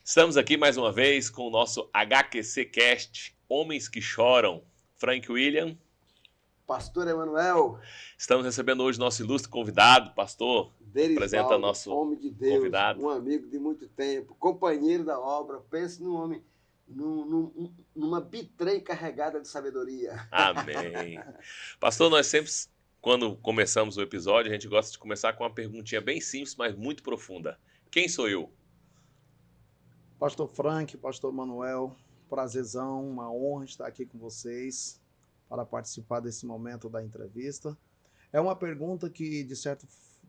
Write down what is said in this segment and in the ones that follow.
Estamos aqui mais uma vez com o nosso HQC Cast, Homens que Choram. Frank William. Pastor Emanuel. Estamos recebendo hoje nosso ilustre convidado, pastor. Apresenta Derisvaldo, nosso homem de Deus, convidado. um amigo de muito tempo, companheiro da obra. Pense num homem, numa bitrem carregada de sabedoria. Amém. Pastor, nós sempre, quando começamos o episódio, a gente gosta de começar com uma perguntinha bem simples, mas muito profunda. Quem sou eu? Pastor Frank, Pastor Manuel, prazerzão, uma honra estar aqui com vocês para participar desse momento da entrevista. É uma pergunta que, de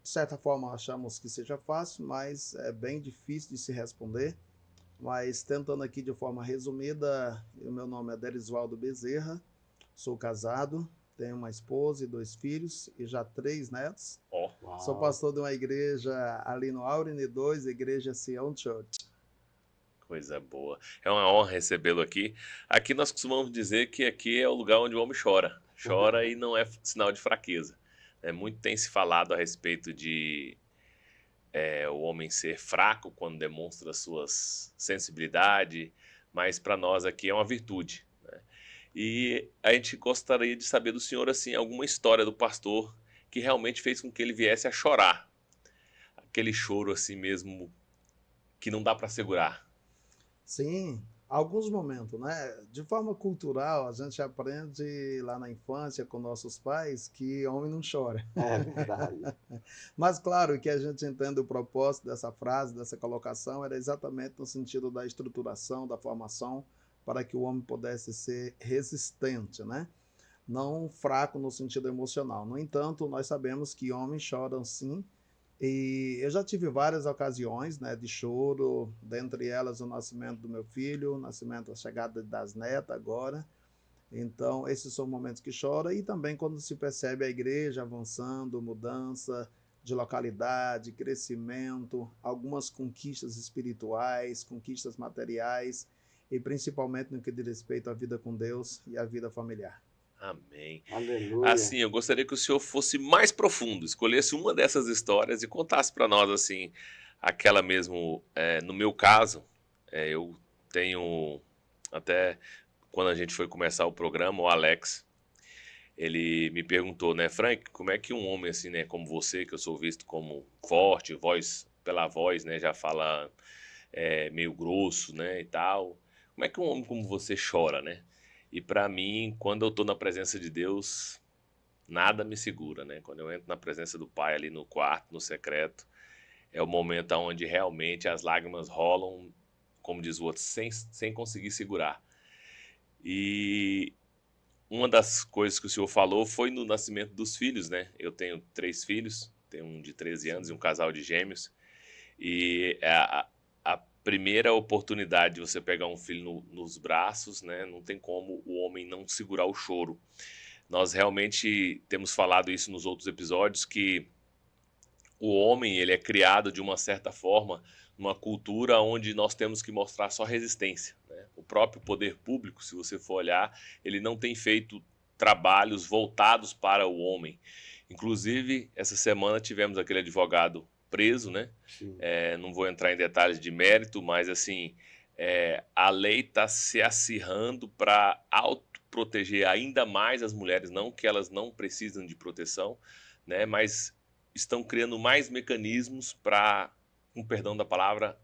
certa forma, achamos que seja fácil, mas é bem difícil de se responder. Mas tentando aqui de forma resumida, o meu nome é Derisvaldo Bezerra, sou casado, tenho uma esposa e 2 filhos e já 3 netos. Sou pastor de uma igreja ali no Aurine 2, Igreja Sion Church. Coisa boa. É uma honra recebê-lo aqui. Aqui nós costumamos dizer que aqui é o lugar onde o homem chora. Chora e não é sinal de fraqueza. Muito tem se falado a respeito de o homem ser fraco quando demonstra suas sensibilidades, mas para nós aqui é uma virtude. Né? E a gente gostaria de saber do senhor assim, alguma história do pastor que realmente fez com que ele viesse a chorar. Aquele choro assim mesmo que não dá para segurar. Sim, alguns momentos, né? De forma cultural, a gente aprende lá na infância com nossos pais que homem não chora. É verdade. Mas claro que a gente entende o propósito dessa frase, dessa colocação, era exatamente no sentido da estruturação, da formação, para que o homem pudesse ser resistente, né? Não fraco no sentido emocional. No entanto, nós sabemos que homens choram sim. E eu já tive várias ocasiões, né, de choro, dentre elas o nascimento do meu filho, o nascimento, a chegada das netas agora. Então, esses são momentos que chora e também quando se percebe a igreja avançando, mudança de localidade, crescimento, algumas conquistas espirituais, conquistas materiais e principalmente no que diz respeito à vida com Deus e à vida familiar. Amém. Aleluia. Assim, eu gostaria que o senhor fosse mais profundo, escolhesse uma dessas histórias e contasse para nós, assim, aquela mesmo, no meu caso, eu tenho, até quando a gente foi começar o programa, o Alex, ele me perguntou, né, Frank, como é que um homem assim, né, como você, que eu sou visto como forte, pela voz, né, já fala meio grosso, né, e tal, como é que um homem como você chora, né? E para mim, quando eu tô na presença de Deus, nada me segura, né? Quando eu entro na presença do Pai ali no quarto, no secreto, é o momento onde realmente as lágrimas rolam, como diz o outro, sem conseguir segurar. E uma das coisas que o senhor falou foi no nascimento dos filhos, né? Eu tenho 3 filhos, tenho um de 13 anos e um casal de gêmeos. E a primeira oportunidade de você pegar um filho nos braços, né? Não tem como o homem não segurar o choro. Nós realmente temos falado isso nos outros episódios, que o homem ele é criado de uma certa forma numa cultura onde nós temos que mostrar só resistência. Né? O próprio poder público, se você for olhar, ele não tem feito trabalhos voltados para o homem. Inclusive, essa semana tivemos aquele advogado preso, né? Não vou entrar em detalhes de mérito, mas assim, a lei está se acirrando para autoproteger ainda mais as mulheres, não que elas não precisam de proteção, né? Mas estão criando mais mecanismos para, com perdão da palavra,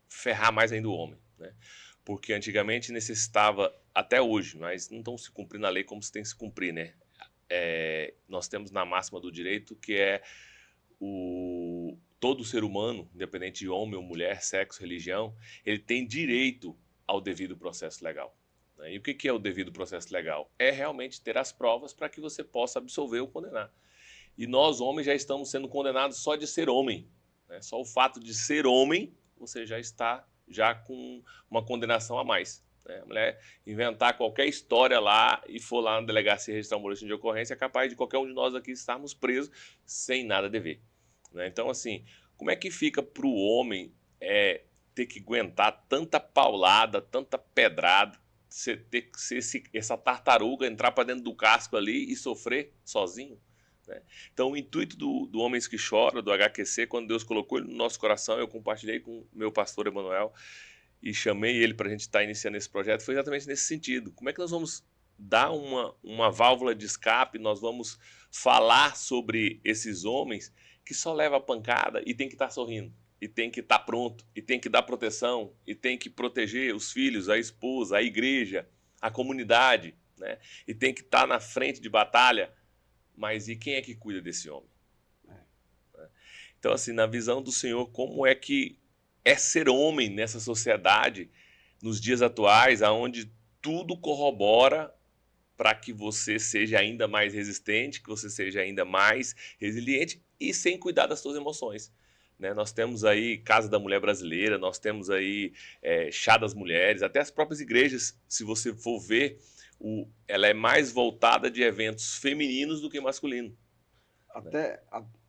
ferrar mais ainda o homem, né? Porque antigamente necessitava, até hoje, mas não estão se cumprindo a lei como se tem que se cumprir, né? Nós temos na máxima do direito que todo ser humano, independente de homem ou mulher, sexo, religião, ele tem direito ao devido processo legal. Né? E o que é o devido processo legal? É realmente ter as provas para que você possa absolver ou condenar. E nós, homens, já estamos sendo condenados só de ser homem. Né? Só o fato de ser homem, você já está com uma condenação a mais. Né? A mulher inventar qualquer história lá e for lá na delegacia registrar um boletim de ocorrência, é capaz de qualquer um de nós aqui estarmos presos sem nada dever. Né? Então, assim, como é que fica para o homem ter que aguentar tanta paulada, tanta pedrada, ter que ser essa tartaruga, entrar para dentro do casco ali e sofrer sozinho? Né? Então, o intuito do Homens que Choram, do HQC, quando Deus colocou ele no nosso coração, eu compartilhei com o meu pastor Emanuel, e chamei ele para a gente estar iniciando esse projeto foi exatamente nesse sentido. Como é que nós vamos dar uma válvula de escape, nós vamos falar sobre esses homens que só levam a pancada e tem que estar sorrindo, e tem que estar pronto, e tem que dar proteção, e tem que proteger os filhos, a esposa, a igreja, a comunidade, né? E tem que estar na frente de batalha. Mas e quem é que cuida desse homem? Então, assim, na visão do Senhor, como é que é ser homem nessa sociedade, nos dias atuais, onde tudo corrobora para que você seja ainda mais resistente, que você seja ainda mais resiliente e sem cuidar das suas emoções. Né? Nós temos aí Casa da Mulher Brasileira, nós temos aí Chá das Mulheres, até as próprias igrejas, se você for ver, ela é mais voltada de eventos femininos do que masculinos.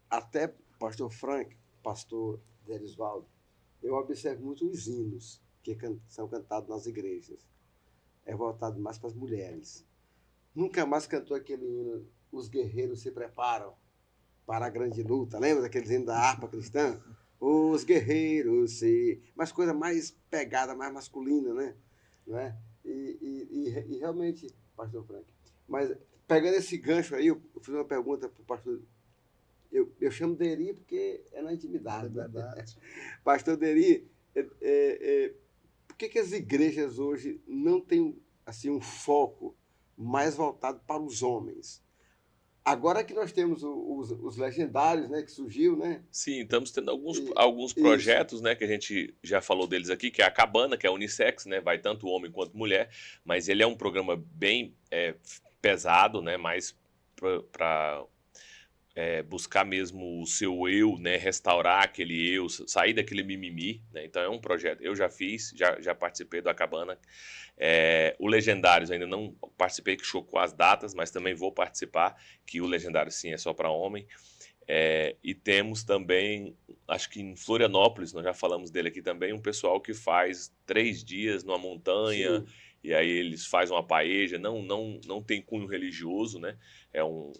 Até pastor Frank, pastor Derisvaldo, eu observo muito os hinos que são cantados nas igrejas. É voltado mais para as mulheres. Nunca mais cantou aquele hino, os guerreiros se preparam para a grande luta. Lembra daqueles hinos da harpa cristã? Os guerreiros se... Mas coisa mais pegada, mais masculina, né? Não é? E realmente, pastor Frank, mas pegando esse gancho aí, eu fiz uma pergunta para o pastor. Eu chamo Deri porque é na intimidade. É verdade. Pastor Deri, por que as igrejas hoje não têm assim, um foco mais voltado para os homens? Agora que nós temos os legendários, né, que surgiu, né? Sim, estamos tendo alguns projetos, né, que a gente já falou deles aqui, que é a Cabana, que é unissex, né, vai tanto homem quanto mulher, mas ele é um programa bem pesado, né, mais para buscar mesmo o seu eu, né, restaurar aquele eu, sair daquele mimimi, né, então é um projeto, eu já fiz, já participei do Acabana, o Legendários ainda não participei, que chocou as datas, mas também vou participar, que o Legendário sim é só para homem, e temos também, acho que em Florianópolis, nós já falamos dele aqui também, um pessoal que faz 3 dias numa montanha, sim. E aí eles fazem uma paeja, não tem cunho religioso, né, é um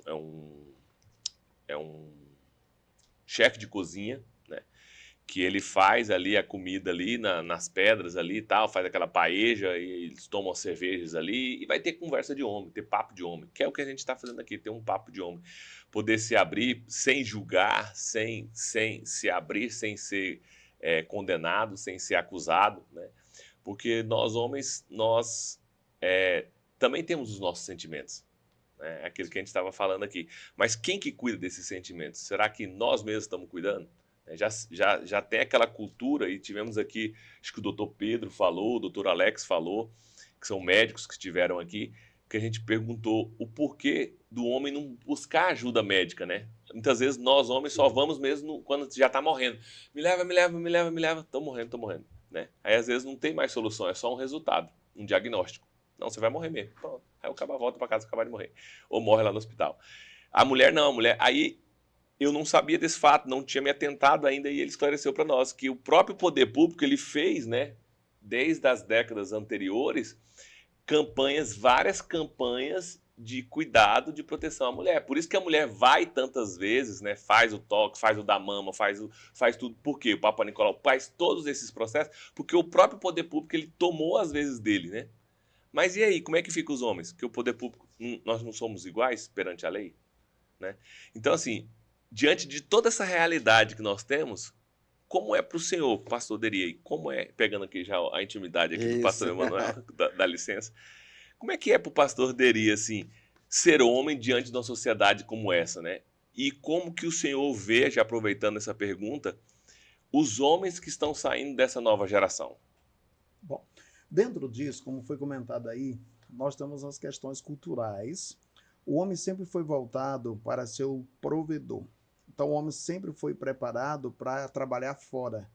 chefe de cozinha, né, que ele faz ali a comida ali nas pedras ali e tal, faz aquela paeja e eles tomam cervejas ali e vai ter conversa de homem, ter papo de homem, que é o que a gente está fazendo aqui, ter um papo de homem, poder se abrir sem julgar, sem se abrir, sem ser condenado, sem ser acusado, né, porque nós homens, nós também temos os nossos sentimentos. É aquilo que a gente estava falando aqui. Mas quem que cuida desses sentimentos? Será que nós mesmos estamos cuidando? Já tem aquela cultura, e tivemos aqui, acho que o doutor Pedro falou, o doutor Alex falou, que são médicos que estiveram aqui, que a gente perguntou o porquê do homem não buscar ajuda médica, né? Muitas vezes nós homens só vamos mesmo quando já está morrendo. Me leva, tô morrendo, né? Aí às vezes não tem mais solução, é só um resultado, um diagnóstico. Não, você vai morrer mesmo. Pronto. Aí o cara volta para casa acabar de morrer. Ou morre lá no hospital. A mulher não, Aí eu não sabia desse fato, não tinha me atentado ainda, e ele esclareceu para nós que o próprio poder público, ele fez, né, desde as décadas anteriores, várias campanhas de cuidado, de proteção à mulher. Por isso que a mulher vai tantas vezes, né, faz o toque, faz o da mama, faz tudo. Por quê? O Papa Nicolau faz todos esses processos, porque o próprio poder público, ele tomou as vezes dele, né? Mas e aí, como é que fica os homens? Porque o poder público, nós não somos iguais perante a lei? Né? Então, assim, diante de toda essa realidade que nós temos, como é para o senhor, pastor Deri, como é, pegando aqui já a intimidade aqui do pastor Emanuel, dá licença, como é que é para o pastor Deri, assim, ser homem diante de uma sociedade como essa, né? E como que o senhor vê, já aproveitando essa pergunta, os homens que estão saindo dessa nova geração? Bom, dentro disso, como foi comentado aí, nós temos as questões culturais. O homem sempre foi voltado para ser o provedor. Então, o homem sempre foi preparado para trabalhar fora,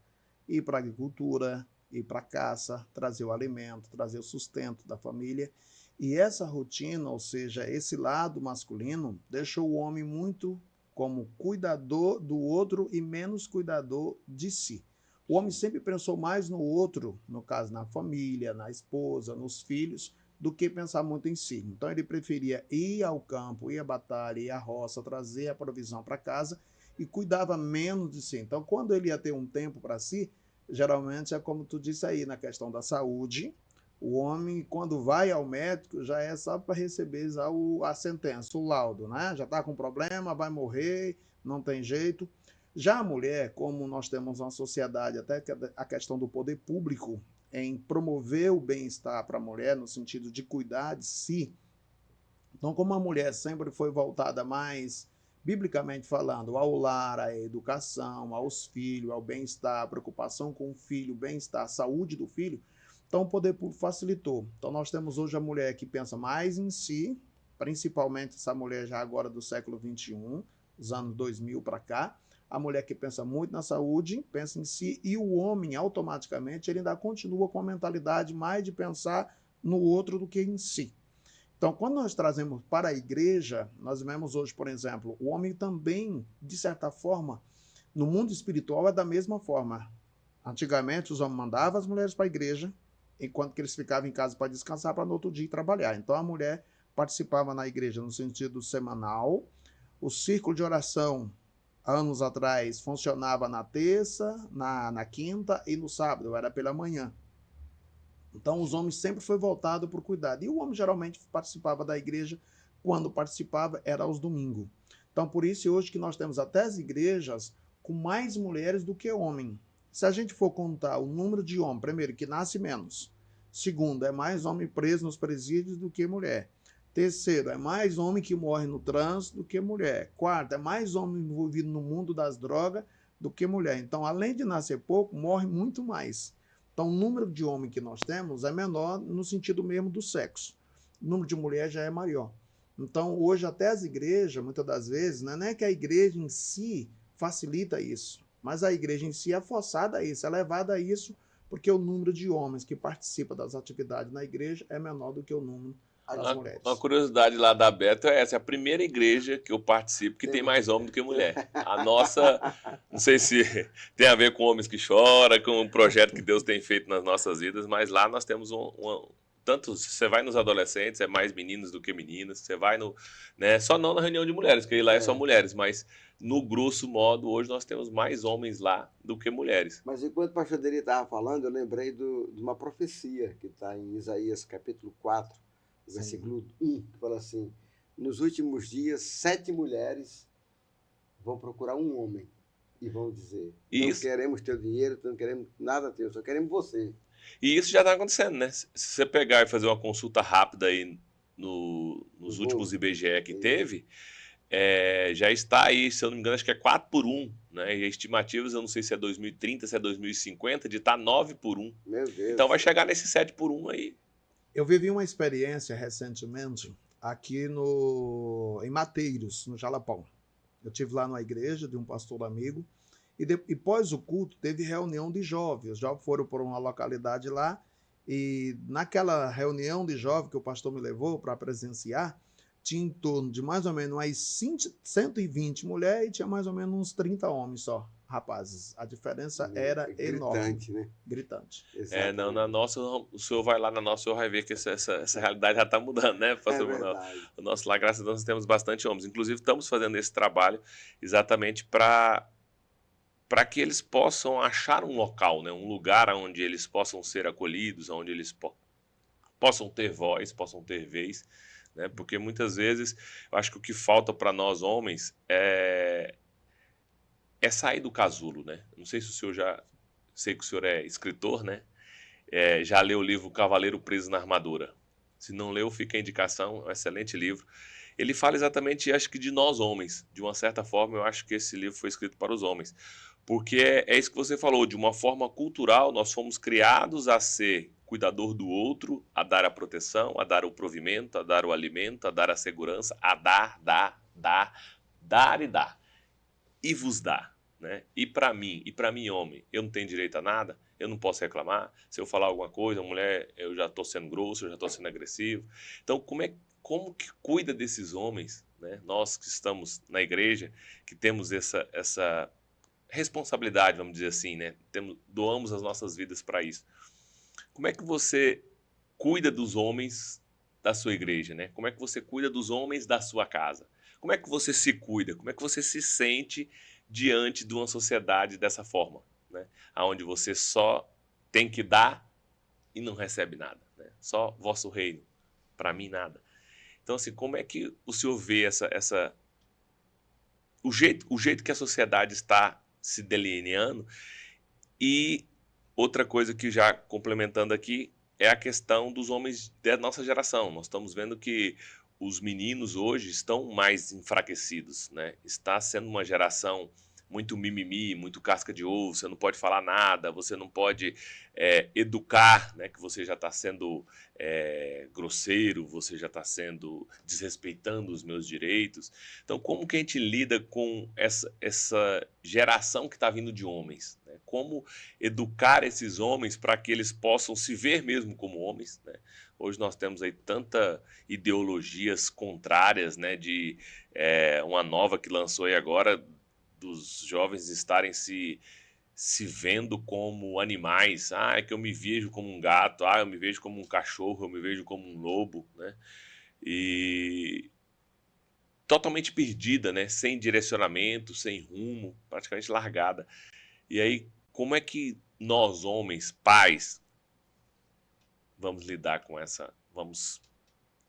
ir para a agricultura, ir para a caça, trazer o alimento, trazer o sustento da família. E essa rotina, ou seja, esse lado masculino, deixou o homem muito como cuidador do outro e menos cuidador de si. O homem sempre pensou mais no outro, no caso na família, na esposa, nos filhos, do que pensar muito em si. Então ele preferia ir ao campo, ir à batalha, ir à roça, trazer a provisão para casa e cuidava menos de si. Então quando ele ia ter um tempo para si, geralmente é como tu disse aí, na questão da saúde. O homem, quando vai ao médico, já é só para receber já a sentença, o laudo, né? Já está com problema, vai morrer, não tem jeito. Já a mulher, como nós temos uma sociedade, até a questão do poder público, em promover o bem-estar para a mulher, no sentido de cuidar de si. Então, como a mulher sempre foi voltada mais, biblicamente falando, ao lar, à educação, aos filhos, ao bem-estar, a preocupação com o filho, o bem-estar, a saúde do filho, então o poder público facilitou. Então, nós temos hoje a mulher que pensa mais em si, principalmente essa mulher já agora do século XXI, dos anos 2000 para cá, a mulher que pensa muito na saúde, pensa em si, e o homem, automaticamente, ele ainda continua com a mentalidade mais de pensar no outro do que em si. Então, quando nós trazemos para a igreja, nós vemos hoje, por exemplo, o homem também, de certa forma, no mundo espiritual é da mesma forma. Antigamente, os homens mandavam as mulheres para a igreja, enquanto que eles ficavam em casa para descansar, para no outro dia trabalhar. Então, a mulher participava na igreja no sentido semanal. O círculo de oração, anos atrás, funcionava na terça, na quinta e no sábado, era pela manhã. Então, os homens sempre foi voltado para o cuidado. E o homem geralmente participava da igreja, quando participava, era aos domingos. Então, por isso, hoje que nós temos até as igrejas com mais mulheres do que homens. Se a gente for contar o número de homens, primeiro, que nasce menos. Segundo, é mais homem preso nos presídios do que mulher. Terceiro, é mais homem que morre no trânsito do que mulher. Quarto, é mais homem envolvido no mundo das drogas do que mulher. Então, além de nascer pouco, morre muito mais. Então, o número de homens que nós temos é menor no sentido mesmo do sexo. O número de mulher já é maior. Então, hoje, até as igrejas, muitas das vezes, não é que a igreja em si facilita isso, mas a igreja em si é forçada a isso, é levada a isso, porque o número de homens que participam das atividades na igreja é menor do que o número das mulheres. Uma curiosidade lá da Beto é essa, é a primeira igreja que eu participo que tem mais homem do que mulher. A nossa, não sei se tem a ver com homens que choram, com o projeto que Deus tem feito nas nossas vidas, mas lá nós temos tanto, você vai nos adolescentes, é mais meninos do que meninas, você vai no, né, só não na reunião de mulheres, porque lá é só mulheres, mas no grosso modo, hoje nós temos mais homens lá do que mulheres. Mas enquanto o pastor Deli estava falando, eu lembrei de uma profecia que está em Isaías capítulo 4, versículo 1, que fala assim: nos últimos dias, 7 mulheres vão procurar um homem e vão dizer: não queremos teu dinheiro, não queremos nada teu, só queremos você. E isso já está acontecendo, né? Se você pegar e fazer uma consulta rápida aí nos últimos IBGE que teve, já está aí, se eu não me engano, acho que é 4 por 1, né? E estimativas, eu não sei se é 2030, se é 2050, de estar 9 por 1. Meu Deus. Então vai chegar nesse 7 por 1 aí. Eu vivi uma experiência recentemente aqui em Mateiros, no Jalapão. Eu estive lá na igreja de um pastor amigo e pós o culto teve reunião de jovens. Os jovens foram por uma localidade lá e naquela reunião de jovens que o pastor me levou para presenciar, tinha em torno de mais ou menos umas 120 mulheres e tinha mais ou menos uns 30 homens só. Rapazes, a diferença era enorme. Gritante, né? Gritante. Não, na nossa, o senhor vai lá na nossa, o senhor vai ver que essa realidade já está mudando, né, pastor Manuel? O nosso lá, graças a Deus, nós temos bastante homens. Inclusive, estamos fazendo esse trabalho exatamente para que eles possam achar um local, né, um lugar onde eles possam ser acolhidos, onde eles possam ter voz, possam ter vez, né, porque muitas vezes eu acho que o que falta para nós homens é sair do casulo, né? Não sei se o senhor sei que o senhor é escritor, né? Já leu o livro Cavaleiro Preso na Armadura. Se não leu, fica a indicação, é um excelente livro. Ele fala exatamente, acho que de nós homens. De uma certa forma, eu acho que esse livro foi escrito para os homens. Porque é isso que você falou, de uma forma cultural, nós fomos criados a ser cuidador do outro, a dar a proteção, a dar o provimento, a dar o alimento, a dar a segurança, a dar e dar. E vos dá. Né? E para mim, homem, eu não tenho direito a nada, eu não posso reclamar. Se eu falar alguma coisa, mulher, eu já estou sendo grosso, eu já estou sendo agressivo. Então, como que cuida desses homens, né? Nós que estamos na igreja, que temos essa responsabilidade, vamos dizer assim, né? Doamos as nossas vidas para isso. Como é que você cuida dos homens da sua igreja, né? Como é que você cuida dos homens da sua casa? Como é que você se cuida? Como é que você se sente diante de uma sociedade dessa forma? né? Onde você só tem que dar e não recebe nada, né? Só vosso reino, para mim nada. Então, assim, como é que o senhor vê o jeito que a sociedade está se delineando? E outra coisa que, já complementando aqui, é a questão dos homens da nossa geração. Nós estamos vendo que os meninos hoje estão mais enfraquecidos, né? Está sendo uma geração muito mimimi, muito casca de ovo, você não pode falar nada, você não pode educar, né? Que você já está sendo grosseiro, você já está sendo desrespeitando os meus direitos. Então, como que a gente lida com essa geração que está vindo de homens, né? Como educar esses homens para que eles possam se ver mesmo como homens, né? Hoje nós temos aí tanta ideologias contrárias, né? De uma nova que lançou aí agora, dos jovens estarem se vendo como animais. É que eu me vejo como um gato, eu me vejo como um cachorro, eu me vejo como um lobo, né? E totalmente perdida, né? Sem direcionamento, sem rumo, praticamente largada. E aí, como é que nós, homens, pais, vamos lidar com vamos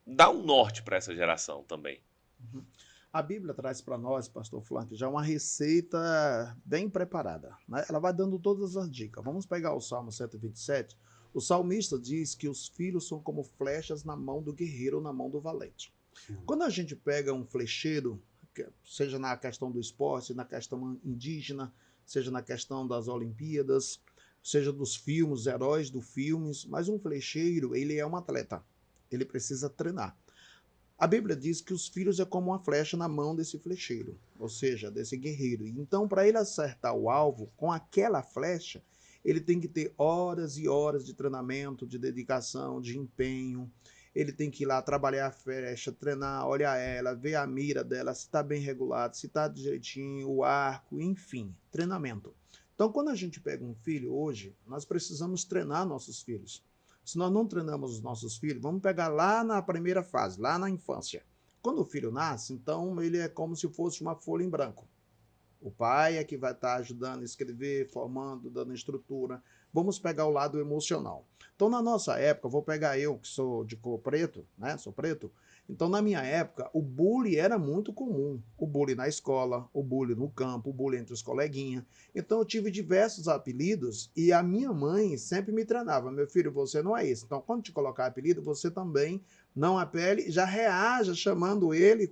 dar um norte para essa geração também? Uhum. A Bíblia traz para nós, pastor Flank, já uma receita bem preparada, né? Ela vai dando todas as dicas. Vamos pegar o Salmo 127. O salmista diz que os filhos são como flechas na mão do guerreiro ou na mão do valente. Quando a gente pega um flecheiro, seja na questão do esporte, na questão indígena, seja na questão das Olimpíadas, seja dos filmes, heróis dos filmes, mas um flecheiro, ele é um atleta. Ele precisa treinar. A Bíblia diz que os filhos é como uma flecha na mão desse flecheiro, ou seja, desse guerreiro. Então, para ele acertar o alvo com aquela flecha, ele tem que ter horas e horas de treinamento, de dedicação, de empenho. Ele tem que ir lá trabalhar a flecha, treinar, olhar ela, ver a mira dela, se está bem regulado, se está direitinho, o arco, enfim, treinamento. Então, quando a gente pega um filho hoje, nós precisamos treinar nossos filhos. Se nós não treinamos os nossos filhos, vamos pegar lá na primeira fase, lá na infância. Quando o filho nasce, então ele é como se fosse uma folha em branco. O pai é que vai estar ajudando a escrever, formando, dando estrutura. Vamos pegar o lado emocional. Então, na nossa época, vou pegar eu, que sou de cor preto, né? Sou preto. Então, na minha época, o bullying era muito comum. O bullying na escola, o bullying no campo, o bullying entre os coleguinhas. Então, eu tive diversos apelidos e a minha mãe sempre me treinava. Meu filho, você não é isso. Então, quando te colocar apelido, você também não apele, já reaja chamando ele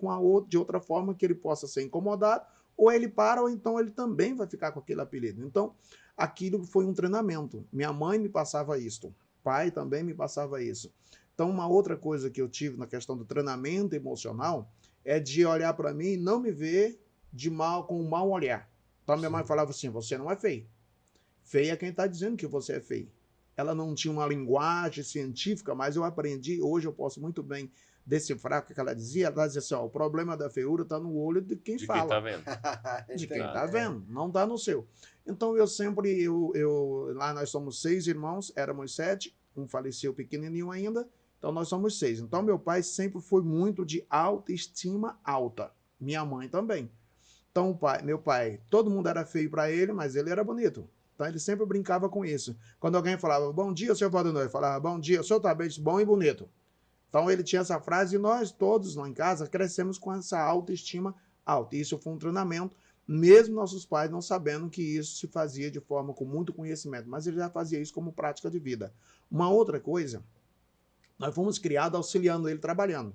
de outra forma que ele possa ser incomodado, ou ele para, ou então ele também vai ficar com aquele apelido. Então, aquilo foi um treinamento. Minha mãe me passava isso. Pai também me passava isso. Então, uma outra coisa que eu tive na questão do treinamento emocional é de olhar para mim e não me ver com um mau olhar. Então, minha mãe falava assim, você não é feio. Feio é quem está dizendo que você é feio. Ela não tinha uma linguagem científica, mas eu aprendi, hoje eu posso muito bem decifrar o que ela dizia. Ela dizia assim, o problema da feiura está no olho de quem fala. Quem tá vendo. De quem está vendo, não está no seu. Então, eu sempre, lá nós somos 6 irmãos, éramos 7, um faleceu pequenininho ainda, então nós somos 6. Então, meu pai sempre foi muito de autoestima alta. Minha mãe também. Então, meu pai, todo mundo era feio para ele, mas ele era bonito. Então, ele sempre brincava com isso. Quando alguém falava, bom dia, senhor Valdenor, ele falava, bom dia, o senhor está bem, bom e bonito. Então, ele tinha essa frase e nós todos lá em casa crescemos com essa autoestima alta. E isso foi um treinamento, mesmo nossos pais não sabendo que isso se fazia de forma com muito conhecimento, mas ele já fazia isso como prática de vida. Uma outra coisa, nós fomos criados auxiliando ele trabalhando.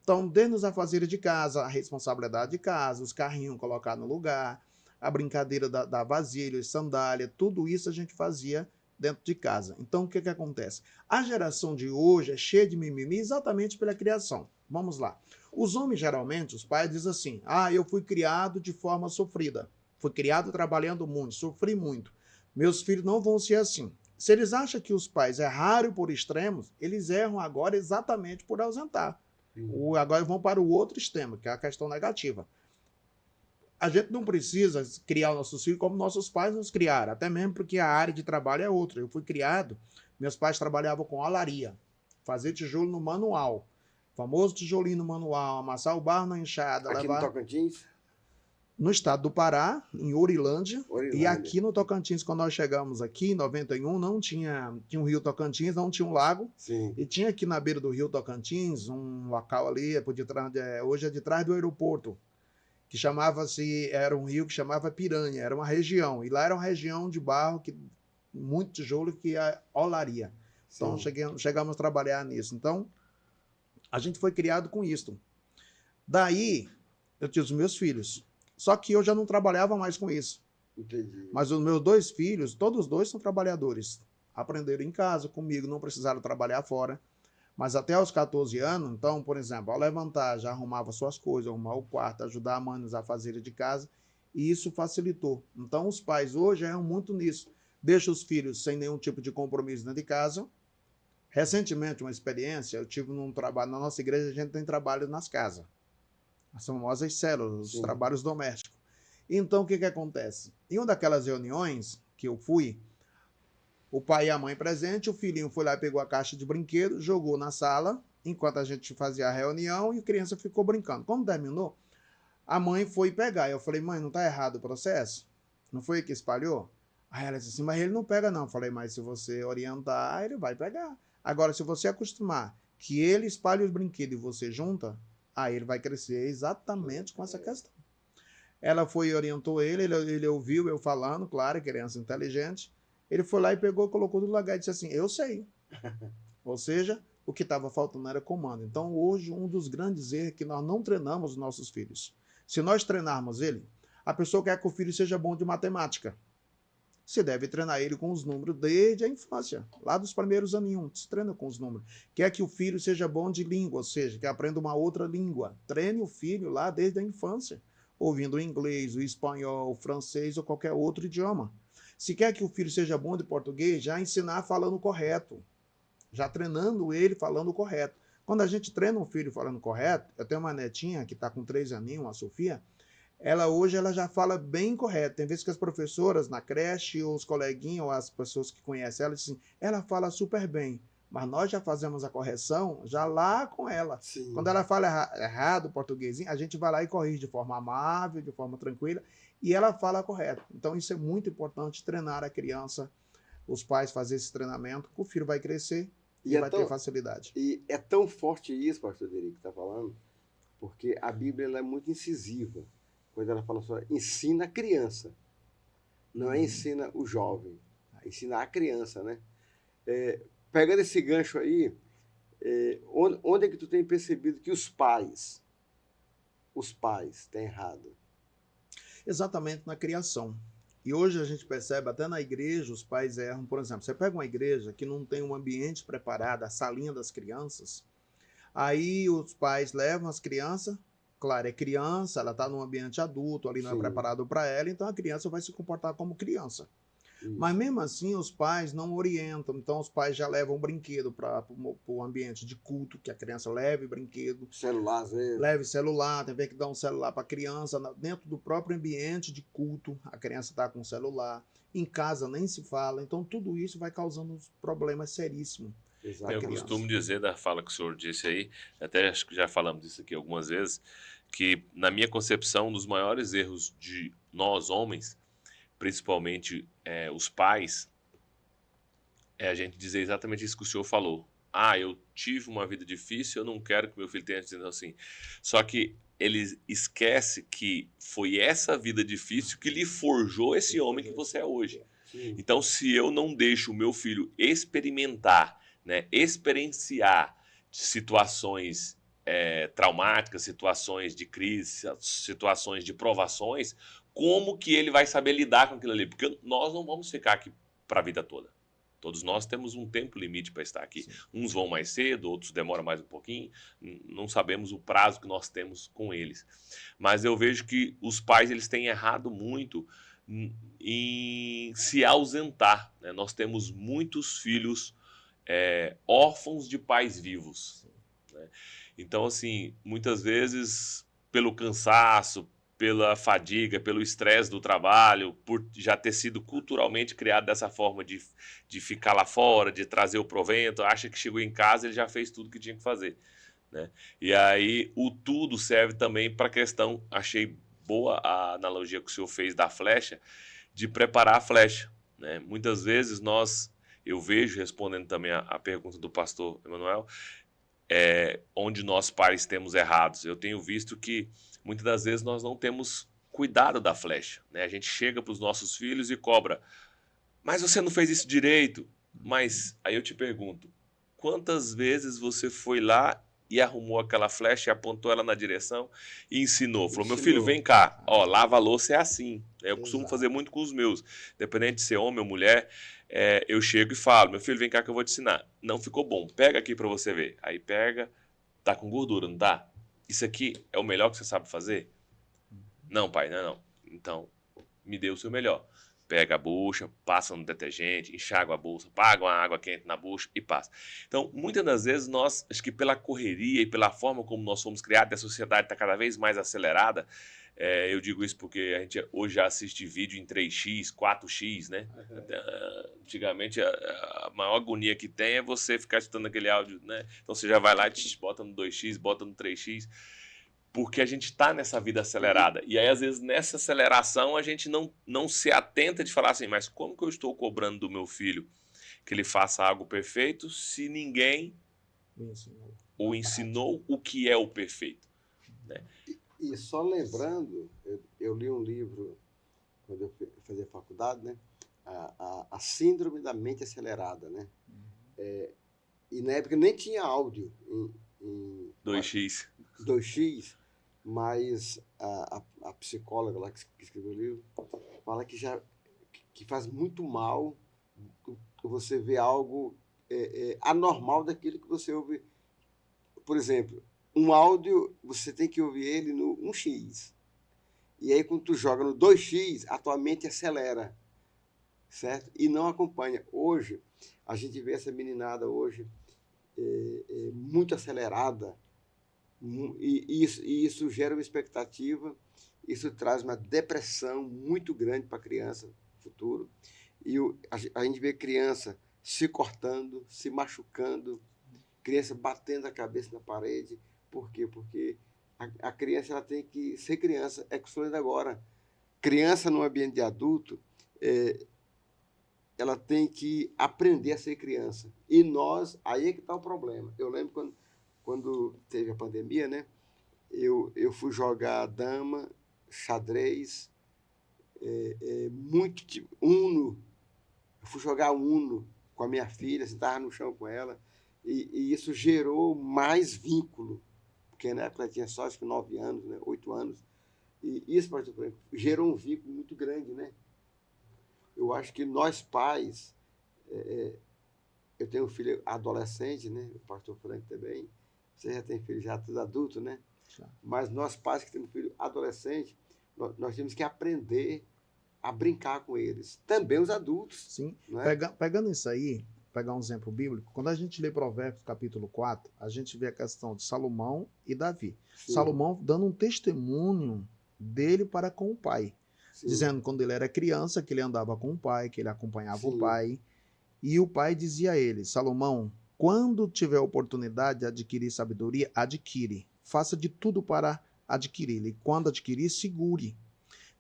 Então, desde os afazeres de casa, a responsabilidade de casa, os carrinhos colocar no lugar, a brincadeira da vasilha, sandália, tudo isso a gente fazia dentro de casa. Então, o que acontece? A geração de hoje é cheia de mimimi exatamente pela criação. Vamos lá. Os homens, geralmente, os pais dizem assim, eu fui criado de forma sofrida. Fui criado trabalhando muito, sofri muito. Meus filhos não vão ser assim. Se eles acham que os pais erraram por extremos, eles erram agora exatamente por ausentar. Agora vão para o outro extremo, que é a questão negativa. A gente não precisa criar nossos filhos como nossos pais nos criaram, até mesmo porque a área de trabalho é outra. Eu fui criado, meus pais trabalhavam com olaria, fazer tijolo no manual, famoso tijolinho no manual, amassar o barro na enxada. Aqui no Tocantins? no estado do Pará, em Orilândia, e Orilândia. aqui no Tocantins, quando nós chegamos aqui, em 91, não tinha um rio Tocantins, não tinha um lago, Sim. e tinha aqui na beira do rio Tocantins, um local ali, hoje é de trás do aeroporto, que era um rio que chamava Piranha, era uma região, e lá era uma região de barro, muito tijolo, que é olaria. Então, Sim. chegamos a trabalhar nisso. Então, a gente foi criado com isso. Daí, eu tinha os meus filhos. Só que eu já não trabalhava mais com isso. Entendi. Mas os meus 2 filhos, todos os 2 são trabalhadores. Aprenderam em casa comigo, não precisaram trabalhar fora. Mas até aos 14 anos, então, por exemplo, ao levantar, já arrumava suas coisas, arrumar o quarto, ajudar a mãe nos afazeres de casa, e isso facilitou. Então, os pais hoje erram muito nisso. Deixam os filhos sem nenhum tipo de compromisso dentro de casa. Recentemente, uma experiência, eu tive num trabalho, na nossa igreja a gente tem trabalho nas casas. As famosas células, os trabalhos domésticos. Então, o que acontece? Em uma daquelas reuniões que eu fui, o pai e a mãe presente, o filhinho foi lá e pegou a caixa de brinquedo, jogou na sala, enquanto a gente fazia a reunião, e a criança ficou brincando. Quando terminou, a mãe foi pegar. Eu falei, mãe, não está errado o processo? Não foi que espalhou? Aí ela disse assim, mas ele não pega não. Eu falei, mas se você orientar, ele vai pegar. Agora, se você acostumar que ele espalhe os brinquedos e você junta, aí ele vai crescer exatamente com essa questão. Ela foi e orientou ele ouviu eu falando, claro, criança inteligente. Ele foi lá e pegou, colocou tudo lá e disse assim, eu sei. Ou seja, o que estava faltando era comando. Então, hoje, um dos grandes erros é que nós não treinamos os nossos filhos. Se nós treinarmos ele, a pessoa quer que o filho seja bom de matemática. Você deve treinar ele com os números desde a infância, lá dos primeiros aninhos. Se treina com os números. Quer que o filho seja bom de língua, ou seja, que aprenda uma outra língua. Treine o filho lá desde a infância, ouvindo o inglês, o espanhol, o francês ou qualquer outro idioma. Se quer que o filho seja bom de português, já ensinar falando correto. Já treinando ele falando correto. Quando a gente treina um filho falando correto, eu tenho uma netinha que está com 3 aninhos, a Sofia, hoje ela já fala bem correto. Tem vezes que as professoras na creche, ou os coleguinhas, ou as pessoas que conhecem ela, dizem, ela fala super bem, mas nós já fazemos a correção já lá com ela. Sim. Quando ela fala errado o portuguesinho, a gente vai lá e corrige de forma amável, de forma tranquila, e ela fala correto. Então isso é muito importante, treinar a criança, os pais fazer esse treinamento, o filho vai crescer e vai ter facilidade. E é tão forte isso, pastor Derico, que está falando, porque a Bíblia ela é muito incisiva. Quando ela fala só, ensina a criança, não é ensina o jovem, ensina a criança, né? Pegando esse gancho aí, onde é que tu tem percebido que os pais têm errado? Exatamente na criação. E hoje a gente percebe, até na igreja, os pais erram. Por exemplo, você pega uma igreja que não tem um ambiente preparado, a salinha das crianças, aí os pais levam as crianças, claro, é criança, ela está num ambiente adulto, ali não é preparado para ela, então a criança vai se comportar como criança. Isso. Mas mesmo assim, os pais não orientam, então os pais já levam brinquedo para o ambiente de culto, que a criança leve brinquedo. Celular, às vezes. Leve celular, tem que dar um celular para a criança, dentro do próprio ambiente de culto, a criança está com o celular, em casa nem se fala, então tudo isso vai causando problemas seríssimos. Eu costumo dizer, da fala que o senhor disse aí, até acho que já falamos disso aqui algumas vezes, que na minha concepção, um dos maiores erros de nós homens, principalmente os pais, é a gente dizer exatamente isso que o senhor falou. Ah, eu tive uma vida difícil, eu não quero que meu filho tenha dizendo assim. Só que ele esquece que foi essa vida difícil que lhe forjou esse homem que você é hoje. Então, se eu não deixo o meu filho experimentar, né, experienciar situações traumáticas, situações de crise, situações de provações, como que ele vai saber lidar com aquilo ali? Porque nós não vamos ficar aqui para a vida toda. Todos nós temos um tempo limite para estar aqui. Sim. Uns vão mais cedo, outros demoram mais um pouquinho. Não sabemos o prazo que nós temos com eles. Mas eu vejo que os pais eles têm errado muito em se ausentar, né? Nós temos muitos filhos órfãos de pais vivos, né? Então, assim, muitas vezes, pelo cansaço, pela fadiga, pelo estresse do trabalho, por já ter sido culturalmente criado dessa forma de ficar lá fora, de trazer o provento, acha que chegou em casa e ele já fez tudo que tinha que fazer, né? E aí o tudo serve também para a questão, achei boa a analogia que o senhor fez da flecha, de preparar a flecha, né? Muitas vezes eu vejo, respondendo também a pergunta do pastor Emanuel, onde nós pais temos errados. Eu tenho visto que muitas das vezes nós não temos cuidado da flecha, né? A gente chega para os nossos filhos e cobra, mas você não fez isso direito. Mas aí eu te pergunto, quantas vezes você foi lá e arrumou aquela flecha e apontou ela na direção e ensinou? Falou, meu filho, vem cá, ó, lava a louça é assim. Eu costumo fazer muito com os meus, independente de ser homem ou mulher, eu chego e falo, meu filho, vem cá que eu vou te ensinar. Não ficou bom, pega aqui para você ver. Aí pega, tá com gordura, não tá? Isso aqui é o melhor que você sabe fazer? Não, pai, não. Então, me dê o seu melhor. Pega a bucha, passa no detergente, enxágua a bolsa, paga uma água quente na bucha e passa. Então, muitas das vezes nós, acho que pela correria e pela forma como nós fomos criados, a sociedade está cada vez mais acelerada. Eu digo isso porque a gente hoje já assiste vídeo em 3x, 4x, né? Antigamente a maior agonia que tem é você ficar escutando aquele áudio, né? Então você já vai lá e bota no 2x, bota no 3x. Porque a gente está nessa vida acelerada. E aí, às vezes, nessa aceleração, a gente não se atenta de falar assim, mas como que eu estou cobrando do meu filho que ele faça algo perfeito se ninguém o ensinou o que é o perfeito? Né? E só lembrando, eu li um livro quando eu fazia faculdade, né? A Síndrome da Mente Acelerada, né? E na época nem tinha áudio em 2x. 2x, mas a psicóloga lá que escreveu o livro fala que faz muito mal você ver algo anormal daquilo que você ouve. Por exemplo, um áudio, você tem que ouvir ele no 1x. E aí, quando tu joga no 2x, a tua mente acelera, certo? E não acompanha. Hoje, a gente vê essa meninada hoje muito acelerada, e isso gera uma expectativa, isso traz uma depressão muito grande para a criança no futuro. E a gente vê criança se cortando, se machucando, criança batendo a cabeça na parede. Por quê? Porque a criança ela tem que ser criança. É que estou falando agora. Criança no ambiente de adulto, ela tem que aprender a ser criança. E nós, aí é que está o problema. Eu lembro quando teve a pandemia, né? Eu fui jogar dama, xadrez, muito tipo, Uno. Eu fui jogar Uno com a minha filha, sentava no chão com ela, e isso gerou mais vínculo, porque na época ela tinha só acho que 9 anos, né? 8 anos. E isso, pastor Franco, gerou um vínculo muito grande, né? Eu acho que nós pais, eu tenho um filho adolescente, né? O pastor Franco também. Você já tem filho já tudo adulto, né? Já. Mas nós pais que temos filho adolescente, nós temos que aprender a brincar com eles. Também os adultos. Sim. Né? Pegando isso aí, pegar um exemplo bíblico, quando a gente lê Provérbios capítulo 4, a gente vê a questão de Salomão e Davi. Sim. Salomão dando um testemunho dele para com o pai. Sim. Dizendo que quando ele era criança, que ele andava com o pai, que ele acompanhava Sim. o pai. E o pai dizia a ele, Salomão, quando tiver oportunidade de adquirir sabedoria, adquire. Faça de tudo para adquiri-la. E quando adquirir, segure.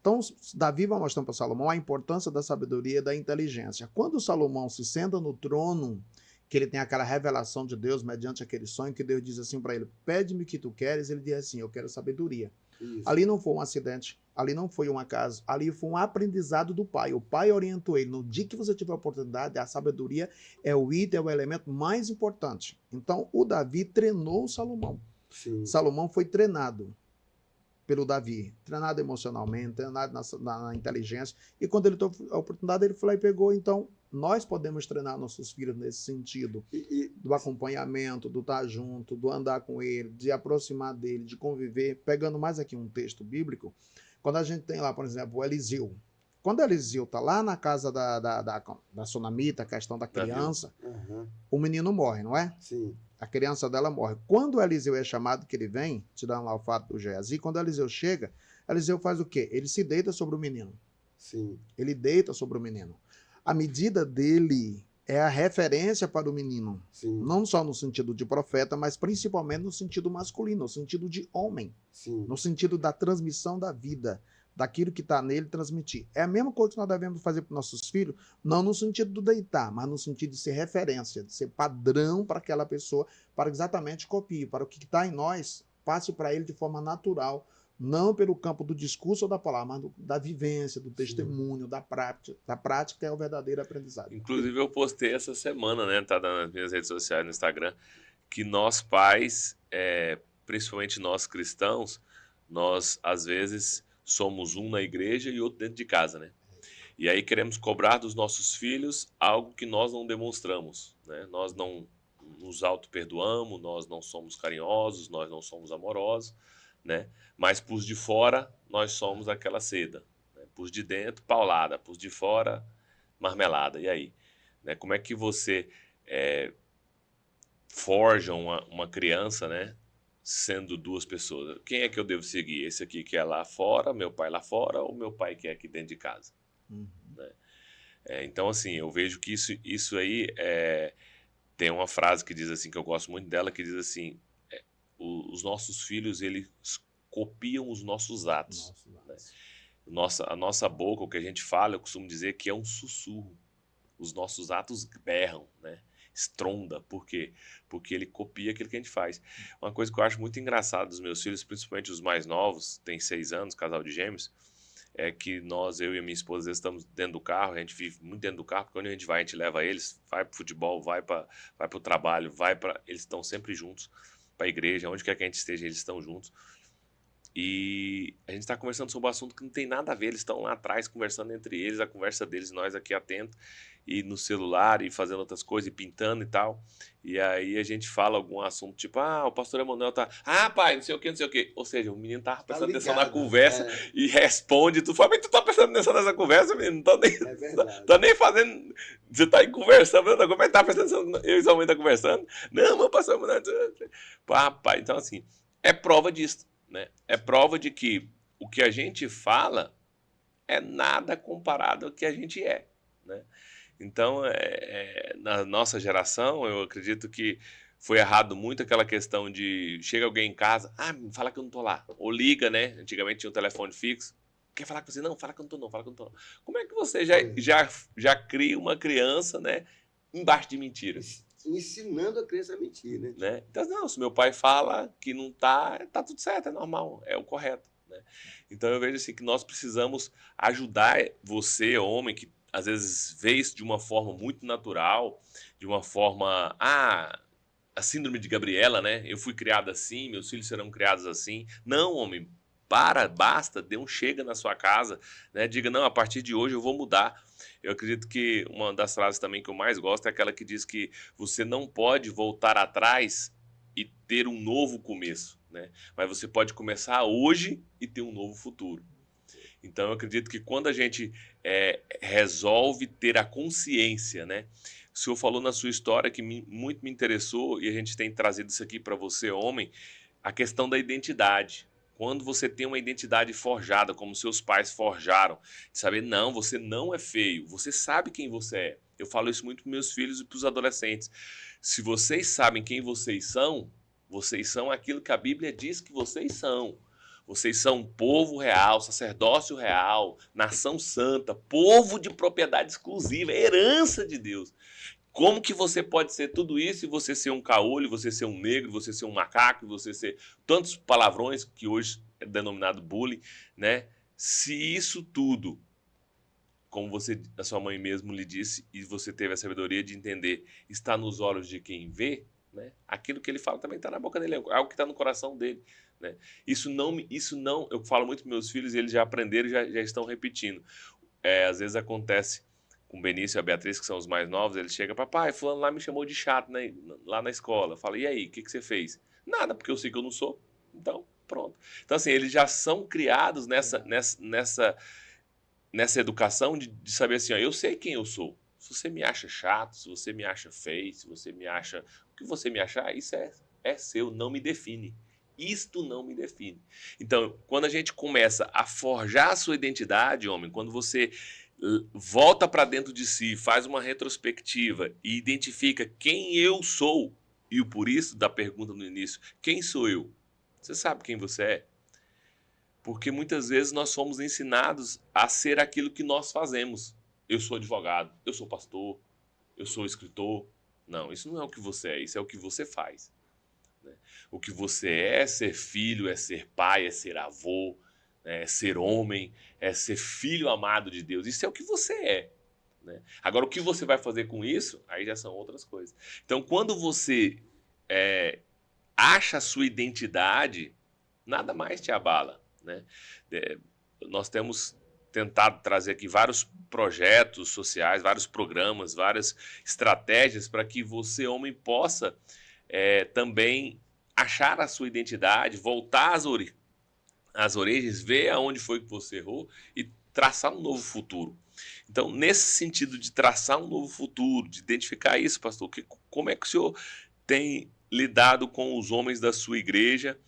Então, Davi vai mostrando para Salomão a importância da sabedoria e da inteligência. Quando Salomão se senta no trono, que ele tem aquela revelação de Deus mediante aquele sonho, que Deus diz assim para ele, pede-me o que tu queres, ele diz assim, eu quero sabedoria. Isso. Ali não foi um acidente, ali não foi um acaso, ali foi um aprendizado do pai. O pai orientou ele, no dia que você tiver a oportunidade, a sabedoria é o item, é o elemento mais importante. Então, o Davi treinou o Salomão. Sim. Salomão foi treinado pelo Davi, treinado emocionalmente, treinado na inteligência, e quando ele teve a oportunidade, ele foi lá e pegou. Então, nós podemos treinar nossos filhos nesse sentido, do acompanhamento, do estar junto, do andar com ele, de aproximar dele, de conviver. Pegando mais aqui um texto bíblico, quando a gente tem lá, por exemplo, o Eliseu. Quando Eliseu está lá na casa da Sunamita, a questão da criança, o menino morre, não é? Sim. A criança dela morre. Quando o Eliseu é chamado, que ele vem, tirando lá o fato do Geazi, quando o Eliseu chega, Eliseu faz o quê? Ele se deita sobre o menino. Sim. Ele deita sobre o menino. A medida dele é a referência para o menino. Sim, Não só no sentido de profeta, mas principalmente no sentido masculino, no sentido de homem, sim. no sentido da transmissão da vida, daquilo que está nele transmitir. É a mesma coisa que nós devemos fazer para nossos filhos, não no sentido do deitar, mas no sentido de ser referência, de ser padrão para aquela pessoa, para exatamente copie, para o que está em nós, passe para ele de forma natural, não pelo campo do discurso ou da palavra, mas da vivência, do testemunho, da prática. Da prática é o verdadeiro aprendizado. Inclusive eu postei essa semana, né, tá nas minhas redes sociais, no Instagram, que nós pais, principalmente nós cristãos, nós às vezes somos um na igreja e outro dentro de casa, né? E aí queremos cobrar dos nossos filhos algo que nós não demonstramos, né? Nós não nos auto-perdoamos, nós não somos carinhosos, nós não somos amorosos, né? Mas por de fora nós somos aquela seda, né? Por de dentro paulada, por de fora marmelada. E aí, né? Como é que você forja uma criança, né? Sendo duas pessoas. Quem é que eu devo seguir? Esse aqui que é lá fora, meu pai lá fora, ou meu pai que é aqui dentro de casa? Uhum. Né? Então, assim, eu vejo que isso aí tem uma frase que diz assim, que eu gosto muito dela, que diz assim, os nossos filhos, eles copiam os nossos atos. Né? A nossa boca, o que a gente fala, eu costumo dizer que é um sussurro. Os nossos atos berram, né? Estronda. Por quê? Porque ele copia aquilo que a gente faz. Uma coisa que eu acho muito engraçada dos meus filhos, principalmente os mais novos, tem 6 anos, casal de gêmeos, é que eu e a minha esposa, às vezes estamos dentro do carro, a gente vive muito dentro do carro, porque onde a gente vai, a gente leva eles, vai pro futebol, vai pro trabalho, eles estão sempre juntos, pra igreja, onde quer que a gente esteja, eles estão juntos. E a gente está conversando sobre um assunto que não tem nada a ver, eles estão lá atrás conversando entre eles, a conversa deles, nós aqui atentos, e no celular, e fazendo outras coisas, e pintando e tal. E aí a gente fala algum assunto, tipo, o pastor Emanuel tá, pai, não sei o que, não sei o que. Ou seja, o menino tava prestando atenção na conversa e responde, tu fala, mas tu tá prestando atenção nessa conversa, menino? Não tô nem, tá nem fazendo, você tá aí conversando, como é que tá prestando atenção, eu e sua mãe tá conversando? Não, mas pastor Emanuel, pai, então assim, é prova disso, né? É prova de que o que a gente fala é nada comparado ao que a gente é, né? Então, na nossa geração, eu acredito que foi errado muito aquela questão de chega alguém em casa, fala que eu não tô lá. Ou liga, né? Antigamente tinha um telefone fixo. Quer falar com você? Não, fala que eu não tô não, fala que eu não tô não. Como é que você já cria uma criança, né, embaixo de mentiras? Ensinando a criança a mentir, né? Então, não, se meu pai fala que não tá tudo certo, é normal, é o correto, né? Então eu vejo assim que nós precisamos ajudar você, homem, que às vezes vê isso de uma forma muito natural, de uma forma, a síndrome de Gabriela, né? Eu fui criado assim, meus filhos serão criados assim. Não, homem, basta, dê um chega na sua casa, né? Diga, não, a partir de hoje eu vou mudar. Eu acredito que uma das frases também que eu mais gosto é aquela que diz que você não pode voltar atrás e ter um novo começo, né? Mas você pode começar hoje e ter um novo futuro. Então, eu acredito que quando a gente resolve ter a consciência, né? O senhor falou na sua história que muito me interessou, e a gente tem trazido isso aqui para você, homem, a questão da identidade. Quando você tem uma identidade forjada, como seus pais forjaram, saber, não, você não é feio, você sabe quem você é. Eu falo isso muito para meus filhos e para os adolescentes. Se vocês sabem quem vocês são aquilo que a Bíblia diz que vocês são. Vocês são um povo real, sacerdócio real, nação santa, povo de propriedade exclusiva, herança de Deus. Como que você pode ser tudo isso e você ser um caolho, você ser um negro, você ser um macaco, você ser tantos palavrões que hoje é denominado bullying, né? Se isso tudo, como a sua mãe mesmo lhe disse, e você teve a sabedoria de entender, está nos olhos de quem vê, né? Aquilo que ele fala também está na boca dele, é algo que está no coração dele, né? Isso não, eu falo muito para meus filhos, e eles já aprenderam e já estão repetindo. Às vezes acontece com o Benício e a Beatriz, que são os mais novos, eles chegam, papai, fulano lá me chamou de chato, né, lá na escola. Fala, e aí, o que você fez? Nada, porque eu sei que eu não sou, então pronto. Então assim, eles já são criados nessa educação de saber assim, eu sei quem eu sou. Se você me acha chato, se você me acha feio, se você me acha... O que você me achar, isso é seu, não me define. Isto não me define. Então, quando a gente começa a forjar a sua identidade, homem, quando você volta para dentro de si, faz uma retrospectiva e identifica quem eu sou, e por isso da pergunta no início, quem sou eu? Você sabe quem você é? Porque muitas vezes nós somos ensinados a ser aquilo que nós fazemos. Eu sou advogado, eu sou pastor, eu sou escritor. Não, isso não é o que você é, isso é o que você faz. Né? O que você é ser filho, é ser pai, é ser avô, é ser homem, é ser filho amado de Deus. Isso é o que você é. Né? Agora, o que você vai fazer com isso, aí já são outras coisas. Então, quando você acha a sua identidade, nada mais te abala. Né? Nós temos tentado trazer aqui vários projetos sociais, vários programas, várias estratégias para que você, homem, possa também achar a sua identidade, voltar às origens, ver aonde foi que você errou e traçar um novo futuro. Então, nesse sentido de traçar um novo futuro, de identificar isso, pastor, como é que o senhor tem lidado com os homens da sua igreja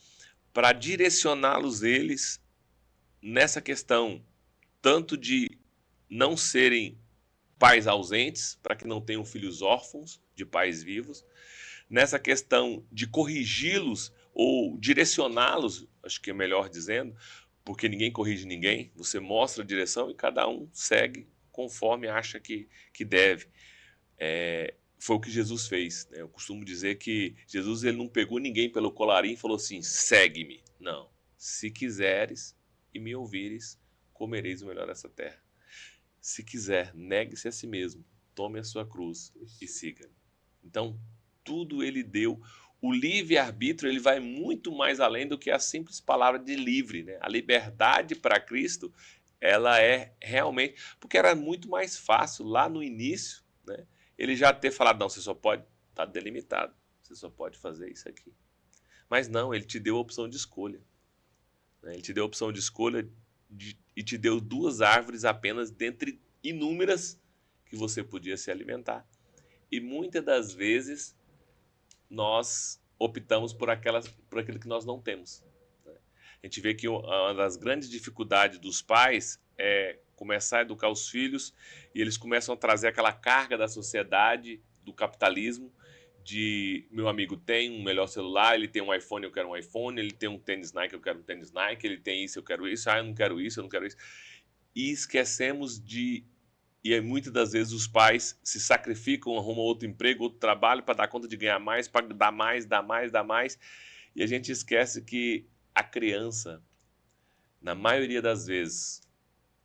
para direcioná-los eles nessa questão, tanto de não serem pais ausentes, para que não tenham filhos órfãos de pais vivos, nessa questão de corrigi-los ou direcioná-los, acho que é melhor dizendo, porque ninguém corrige ninguém, você mostra a direção e cada um segue conforme acha que deve. Foi o que Jesus fez. Né? Eu costumo dizer que Jesus ele não pegou ninguém pelo colarinho e falou assim, segue-me. Não. Se quiseres e me ouvires, comereis o melhor dessa terra. Se quiser, negue-se a si mesmo, tome a sua cruz e siga-me. Então, tudo ele deu. O livre-arbítrio ele vai muito mais além do que a simples palavra de livre. Né? A liberdade para Cristo, ela é realmente... Porque era muito mais fácil lá no início, né? Ele já ter falado, não, você só pode... Está delimitado, você só pode fazer isso aqui. Mas não, ele te deu a opção de escolha. Né? Ele te deu a opção de escolha e te deu 2 árvores apenas dentre inúmeras que você podia se alimentar. E muitas das vezes nós optamos por aquilo que nós não temos. Né? A gente vê que uma das grandes dificuldades dos pais é começar a educar os filhos e eles começam a trazer aquela carga da sociedade, do capitalismo, de meu amigo tem um melhor celular, ele tem um iPhone, eu quero um iPhone, ele tem um tênis Nike, eu quero um tênis Nike, ele tem isso, eu quero isso, eu não quero isso, eu não quero isso. E esquecemos e muitas das vezes os pais se sacrificam, arrumam outro emprego, outro trabalho para dar conta de ganhar mais, para dar mais. E a gente esquece que a criança, na maioria das vezes,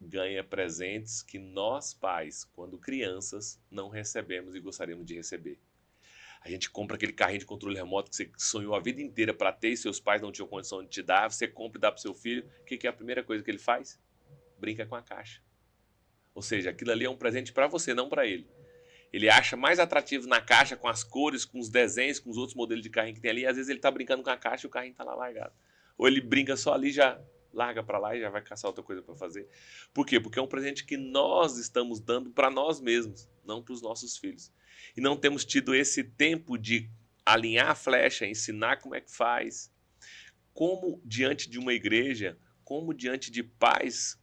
ganha presentes que nós pais, quando crianças, não recebemos e gostaríamos de receber. A gente compra aquele carrinho de controle remoto que você sonhou a vida inteira para ter e seus pais não tinham condição de te dar, você compra e dá para o seu filho. O que é a primeira coisa que ele faz? Brinca com a caixa. Ou seja, aquilo ali é um presente para você, não para ele. Ele acha mais atrativo na caixa, com as cores, com os desenhos, com os outros modelos de carrinho que tem ali. E às vezes ele está brincando com a caixa e o carrinho está lá largado. Ou ele brinca só ali, já larga para lá e já vai caçar outra coisa para fazer. Por quê? Porque é um presente que nós estamos dando para nós mesmos, não para os nossos filhos. E não temos tido esse tempo de alinhar a flecha, ensinar como é que faz. Como diante de uma igreja, como diante de pais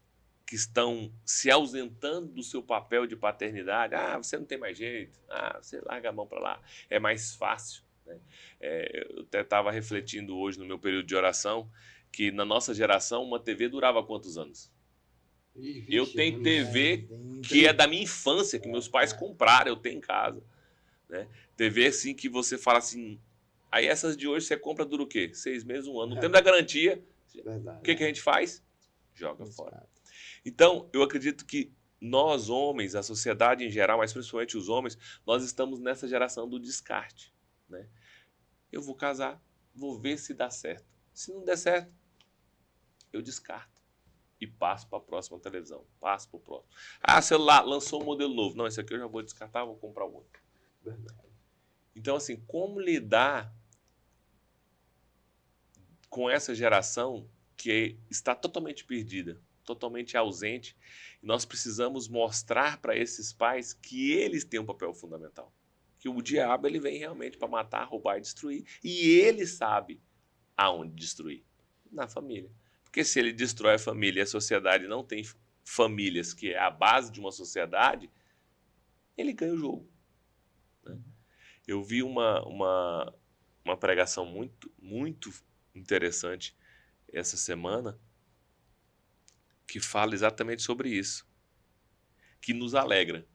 que estão se ausentando do seu papel de paternidade. Ah, você não tem mais jeito. Ah, você larga a mão para lá. É mais fácil. Né? Eu até estava refletindo hoje no meu período de oração que na nossa geração uma TV durava quantos anos? Eu tenho TV que é da minha infância, que meus pais compraram, eu tenho em casa. Né? TV assim que você fala assim... Aí essas de hoje você compra dura o quê? 6 meses, 1 ano. No tempo da garantia, o que a gente faz? Joga fora. Então, eu acredito que nós, homens, a sociedade em geral, mas principalmente os homens, nós estamos nessa geração do descarte. Né? Eu vou casar, vou ver se dá certo. Se não der certo, eu descarto. E passo para a próxima televisão. Passo para o próximo. Ah, celular, lançou um modelo novo. Não, esse aqui eu já vou descartar, vou comprar um outro. Verdade. Então, assim, como lidar com essa geração que está totalmente perdida, totalmente ausente, e nós precisamos mostrar para esses pais que eles têm um papel fundamental. Que o diabo ele vem realmente para matar, roubar e destruir, e ele sabe aonde destruir. Na família. Porque se ele destrói a família e a sociedade não tem famílias, que é a base de uma sociedade, ele ganha o jogo, né? Eu vi uma pregação muito interessante essa semana, que fala exatamente sobre isso, que nos alegra,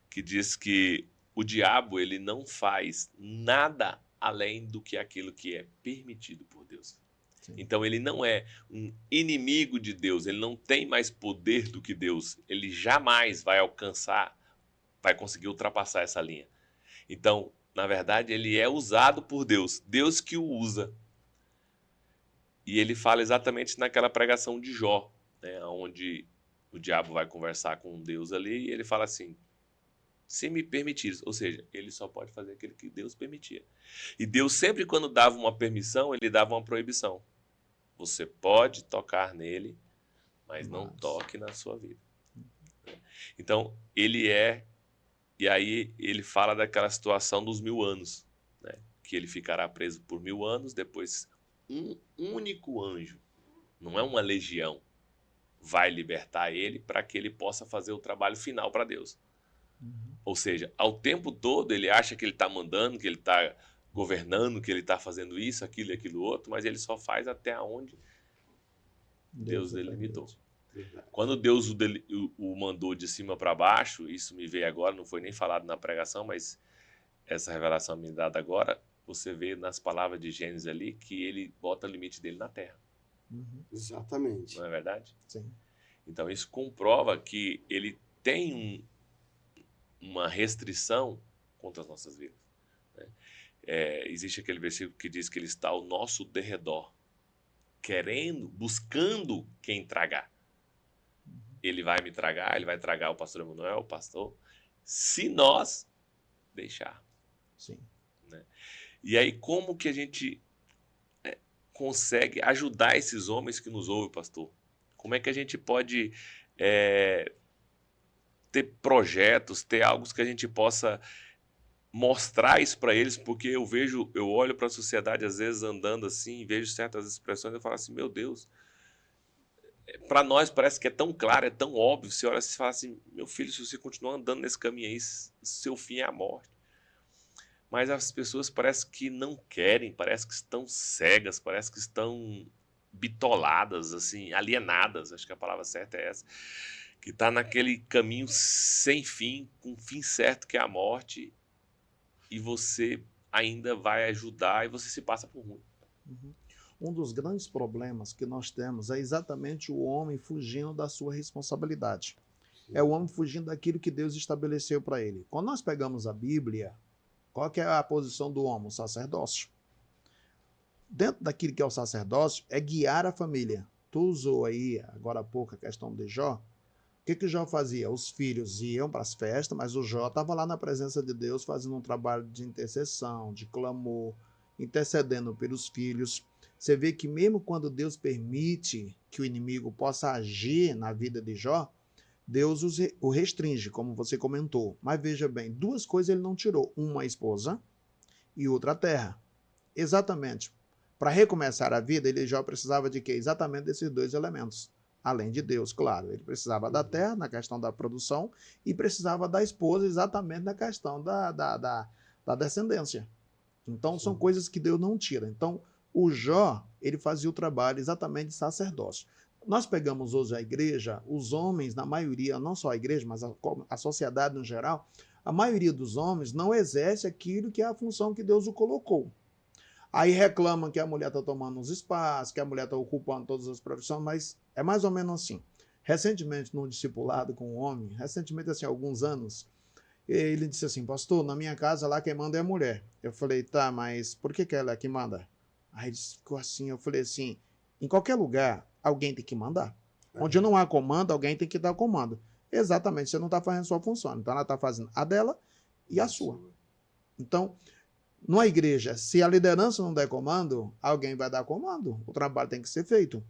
que diz que o diabo ele não faz nada além do que aquilo que é permitido por Deus. Sim. Então ele não é um inimigo de Deus, ele não tem mais poder do que Deus, ele jamais vai conseguir ultrapassar essa linha. Então, na verdade, ele é usado por Deus, Deus que o usa. E ele fala exatamente naquela pregação de Jó, né, onde o diabo vai conversar com Deus ali e ele fala assim: se me permitires, ou seja, ele só pode fazer aquilo que Deus permitia. E Deus sempre, quando dava uma permissão, ele dava uma proibição. Você pode tocar nele, mas não toque na sua vida. Então, e aí ele fala daquela situação dos 1000 anos, né, que ele ficará preso por 1000 anos, depois um único anjo, não é uma legião, vai libertar ele para que ele possa fazer o trabalho final para Deus. Ou seja, ao tempo todo ele acha que ele está mandando, que ele está governando, que ele está fazendo isso, aquilo e aquilo outro, mas ele só faz até onde Deus delimitou. Quando Deus o mandou de cima para baixo, isso me veio agora, não foi nem falado na pregação, mas essa revelação me dada agora, você vê nas palavras de Gênesis ali que ele bota o limite dele na terra. Exatamente. Não é verdade? Sim. Então isso comprova que ele tem uma restrição contra as nossas vidas, né? Existe aquele versículo que diz que ele está ao nosso derredor, buscando quem tragar. Ele vai me tragar, ele vai tragar o pastor Emanuel, o pastor, se nós deixarmos. Sim. Né? E aí como que a gente consegue ajudar esses homens que nos ouvem, pastor? Como é que a gente pode ter projetos, ter algo que a gente possa mostrar isso para eles? Porque eu olho para a sociedade às vezes andando assim, vejo certas expressões e falo assim, meu Deus, para nós parece que é tão claro, é tão óbvio. Você olha e fala assim, meu filho, se você continuar andando nesse caminho aí, seu fim é a morte. Mas as pessoas parece que não querem, parece que estão cegas, parece que estão bitoladas, assim, alienadas, acho que a palavra certa é essa, que está naquele caminho sem fim, com um fim certo que é a morte, e você ainda vai ajudar e você se passa por ruim. Um dos grandes problemas que nós temos é exatamente o homem fugindo da sua responsabilidade. É o homem fugindo daquilo que Deus estabeleceu para ele. Quando nós pegamos a Bíblia, qual que é a posição do homem? O sacerdócio. Dentro daquilo que é o sacerdócio, é guiar a família. Tu usou aí, agora há pouco, a questão de Jó. O que Jó fazia? Os filhos iam para as festas, mas o Jó estava lá na presença de Deus, fazendo um trabalho de intercessão, de clamor, intercedendo pelos filhos. Você vê que mesmo quando Deus permite que o inimigo possa agir na vida de Jó, Deus o restringe, como você comentou. Mas veja bem, duas coisas ele não tirou. Uma a esposa e outra a terra. Exatamente. Para recomeçar a vida, ele já precisava de quê? Exatamente desses dois elementos. Além de Deus, claro. Ele precisava da terra, na questão da produção, e precisava da esposa, exatamente na questão da descendência. Então, são coisas que Deus não tira. Então, o Jó, ele fazia o trabalho exatamente de sacerdócio. Nós pegamos hoje a igreja, os homens, na maioria, não só a igreja, mas a sociedade no geral, a maioria dos homens não exerce aquilo que é a função que Deus o colocou. Aí reclamam que a mulher está tomando os espaços, que a mulher está ocupando todas as profissões, mas é mais ou menos assim. Recentemente, num discipulado com um homem, recentemente, assim, há alguns anos, ele disse assim, pastor, na minha casa lá quem manda é a mulher. Eu falei, tá, mas por que ela é que manda? Aí ele ficou assim, eu falei assim, em qualquer lugar, alguém tem que mandar. Onde não há comando, alguém tem que dar comando. Exatamente, você não está fazendo a sua função. Então, ela está fazendo a dela e a sua. Então, numa igreja, se a liderança não der comando, alguém vai dar comando. O trabalho tem que ser feito.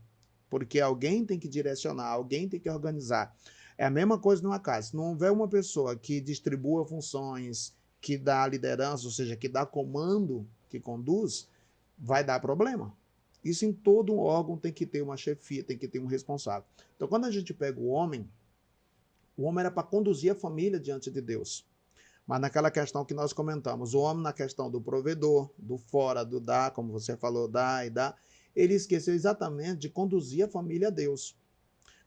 Porque alguém tem que direcionar, alguém tem que organizar. É a mesma coisa numa casa. Se não houver uma pessoa que distribua funções, que dá liderança, ou seja, que dá comando, que conduz, vai dar problema. Isso em todo um órgão tem que ter uma chefia, tem que ter um responsável. Então, quando a gente pega o homem, O homem era para conduzir a família diante de Deus. Mas naquela questão que nós comentamos, o homem na questão do provedor, do fora, do dar, como você falou, dar e dar, ele esqueceu exatamente de conduzir a família a Deus.